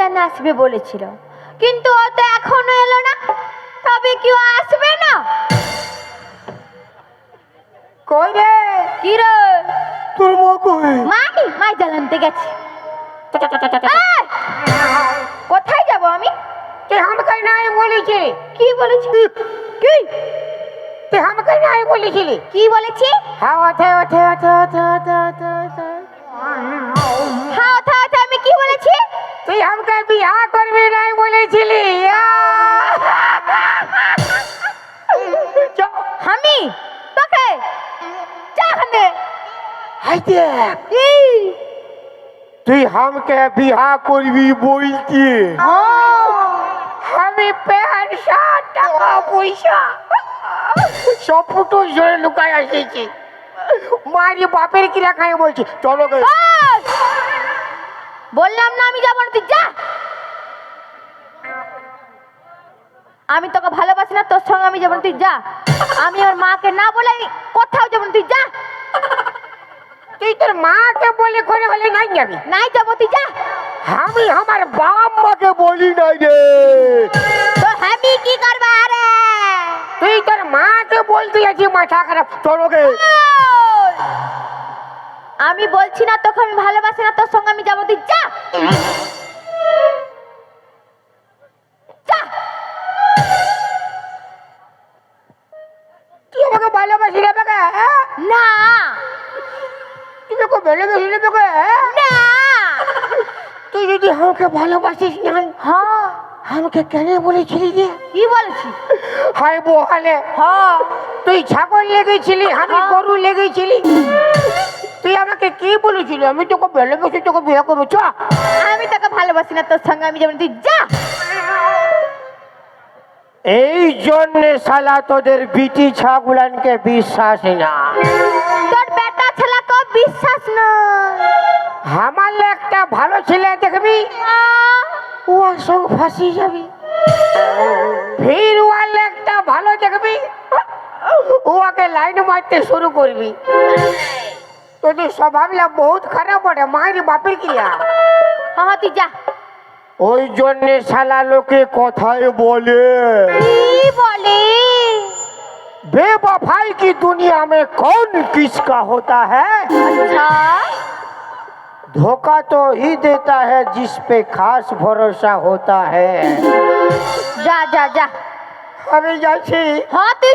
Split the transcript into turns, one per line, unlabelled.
বিয়ান আসবে বলেছিল, কিন্তু ও তো এখনো এলো না। তবে কি ও আসবে না?
কই রে?
কি রে?
তোর মা কই?
মাই জ্বালানতে গেছে। এই, কোথায় যাব আমি?
তুই আমাকে নাই বলেছিলি?
কি বলেছি? কি
তুই আমাকে নাই বলেছিলি?
কি বলেছি?
হ্যাঁ ওঠে ওঠে ওঠে ওঠে ওঠে ওঠে ওঠে।
হ্যাঁ ওঠা ওঠা, আমি কি বলেছি?
তুই আমাকে বিয়া করবি নাই বলেছিলি?
আমি তোকে চাহনে
হাইতে
কি?
তুই আমাকে বিয়া করবি বলতি? আমি প্যান্ট শার্ট টাকা পয়সা সব ফুটো জোরে লুকায় আসেছি। মারি বাপের কিরা খাই বলছি চলো গে।
বললাম না আমি যাবো না, তুই যা। আমি তোকে ভালোবাসি না, তোর সঙ্গে আমি যাবো না, তুই যা। আমি আমার মাকে না বলে আমি কোথাও যাবো না, তুই যা।
তুই তোর মাকে বলে করে হলে নাই যাবি?
নাই যাবো, তুই যা।
আমি আমার বাপ মাকে বলি নাই রে।
তো আমি কি করবো? আরে
তুই তোর মাকে বলতে আছি মাথা খারাপ চলো গে।
আমি বলছি না তোকে আমি ভালোবাসি না, তোর সঙ্গে আমি যাবো, তুই যা। যা।
তুই আমাকে ভালোবাসি রে বাবা?
না
তুই আমাকে ভালোবাসি রে বাবা?
না।
তুই যদি আমাকে ভালোবাসিস না
হ্যাঁ,
আমাকে কেন বলেছিলি রে?
কি বলেছি?
হাই বহালে
হ্যাঁ,
তুই ছাগল লেগেছিলি, আমি
হ্যাঁ।
গরু লেগেছিলি। তুই আমাকে কি বলেছিলি? আমি তোকে ভালোবাসি, তোকে বিয়ে করবো চ।
আমি তোকে ভালোবাসি না, তোর সঙ্গে আমি যাবো না, তুই যা।
এই জন্যে শালা তোদের বিটি ছাগুলানকে বিশ্বাস না।
তোর বেটা ছেলেকে বিশ্বাস না।
আমার একটা ভালো ছেলে দেখবি, ওর সঙ্গে ফাঁসি যাবি। ফির ওয়াল একটা ভালো দেখবি, ওকে লাইন মারতে শুরু করবি। তোদের স্বভাবটা বহুত খারাপ বটে, মায়ের বাপের ক্রিয়া।
হ্যাঁ তুই যা।
ওই জন্যে শালা লোকে কথায় বলে
কি বলে?
बेवफाई की दुनिया में कौन किसका होता है?
আচ্ছা,
धोखा तो ही देता है जिस पे खास भरोसा होता है।
যা যা যা।
আমি যাচ্ছি।
হ্যাঁ তুই